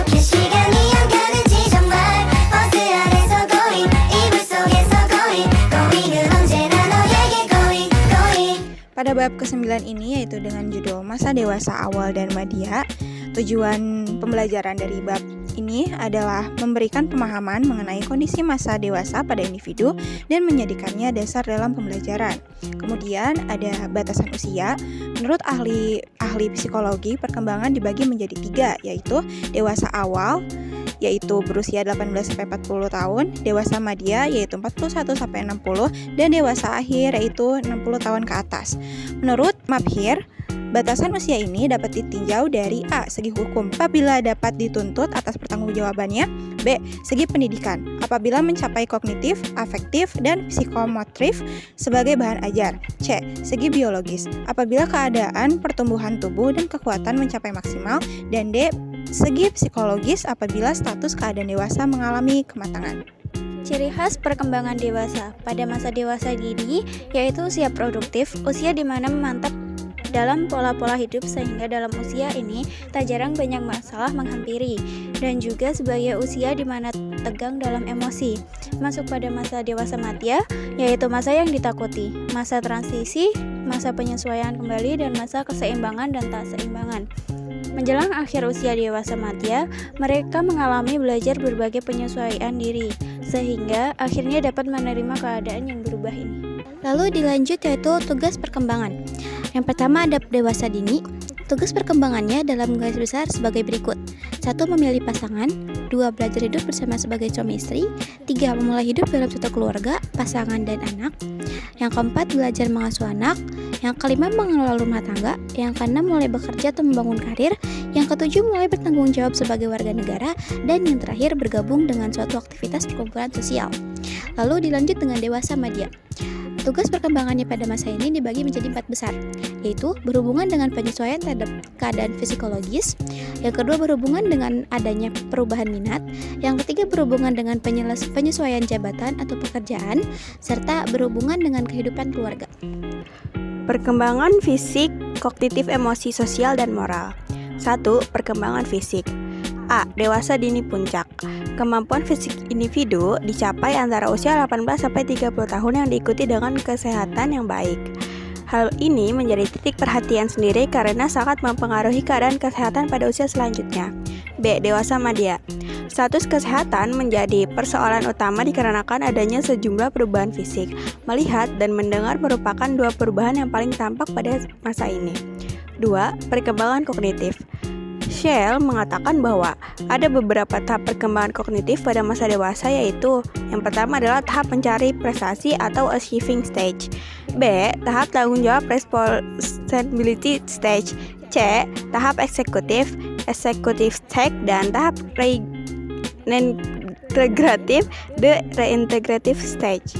그 시간이 안 가는지 정말 버스 안에서 going 이불 속에서 going은 언제나 너에게 going. Pada bab ke-9 ini yaitu dengan judul Masa Dewasa Awal dan Madya. Tujuan pembelajaran dari bab ini adalah memberikan pemahaman mengenai kondisi masa dewasa pada individu dan menjadikannya dasar dalam pembelajaran. Kemudian ada batasan usia. Menurut ahli psikologi, perkembangan dibagi menjadi 3, yaitu dewasa awal, yaitu berusia 18-40 tahun, dewasa madya yaitu 41-60, dan dewasa akhir yaitu 60 tahun ke atas. Menurut Mabhir, batasan usia ini dapat ditinjau dari A. Segi hukum, apabila dapat dituntut atas pertanggungjawabannya. B. Segi pendidikan, apabila mencapai kognitif, afektif, dan psikomotorik sebagai bahan ajar. C. Segi biologis, apabila keadaan pertumbuhan tubuh dan kekuatan mencapai maksimal. Dan D. Segi psikologis, apabila status keadaan dewasa mengalami kematangan. Ciri khas perkembangan dewasa pada masa dewasa dini yaitu usia produktif, usia di mana memantap dalam pola-pola hidup sehingga dalam usia ini tak jarang banyak masalah menghampiri, dan juga sebagai usia di mana tegang dalam emosi. Masuk pada masa dewasa madya yaitu masa yang ditakuti, masa transisi, masa penyesuaian kembali, dan masa keseimbangan dan tak seimbangan. Menjelang akhir usia dewasa madya, mereka mengalami belajar berbagai penyesuaian diri, sehingga akhirnya dapat menerima keadaan yang berubah ini. Lalu dilanjut yaitu tugas perkembangan. Yang pertama ada dewasa dini. Tugas perkembangannya dalam garis besar sebagai berikut. 1. Memilih pasangan. 2. Belajar hidup bersama sebagai suami istri. 3. Memulai hidup dalam satu keluarga, pasangan dan anak. Yang keempat, belajar mengasuh anak. Yang kelima, mengelola rumah tangga. Yang keenam, mulai bekerja atau membangun karir. Yang ketujuh, mulai bertanggung jawab sebagai warga negara. Dan yang terakhir, bergabung dengan suatu aktivitas perkumpulan sosial. Lalu dilanjut dengan dewasa madya. Tugas perkembangannya pada masa ini dibagi menjadi 4 besar, yaitu berhubungan dengan penyesuaian terhadap keadaan psikologis, yang kedua berhubungan dengan adanya perubahan minat, yang ketiga berhubungan dengan penyesuaian jabatan atau pekerjaan, serta berhubungan dengan kehidupan keluarga. Perkembangan fisik, kognitif, emosi, sosial, dan moral. 1. Perkembangan fisik. A. Dewasa dini puncak. Kemampuan fisik individu dicapai antara usia 18-30 tahun yang diikuti dengan kesehatan yang baik. Hal ini menjadi titik perhatian sendiri karena sangat mempengaruhi keadaan kesehatan pada usia selanjutnya. B. Dewasa madya. Status kesehatan menjadi persoalan utama dikarenakan adanya sejumlah perubahan fisik. Melihat dan mendengar merupakan 2 perubahan yang paling tampak pada masa ini. 2. Perkembangan kognitif. Shell mengatakan bahwa ada beberapa tahap perkembangan kognitif pada masa dewasa, yaitu yang pertama adalah tahap mencari prestasi atau achieving stage. B. Tahap tanggung jawab responsibility stage. C. Tahap eksekutif stage, dan tahap reintegratif reintegrative stage.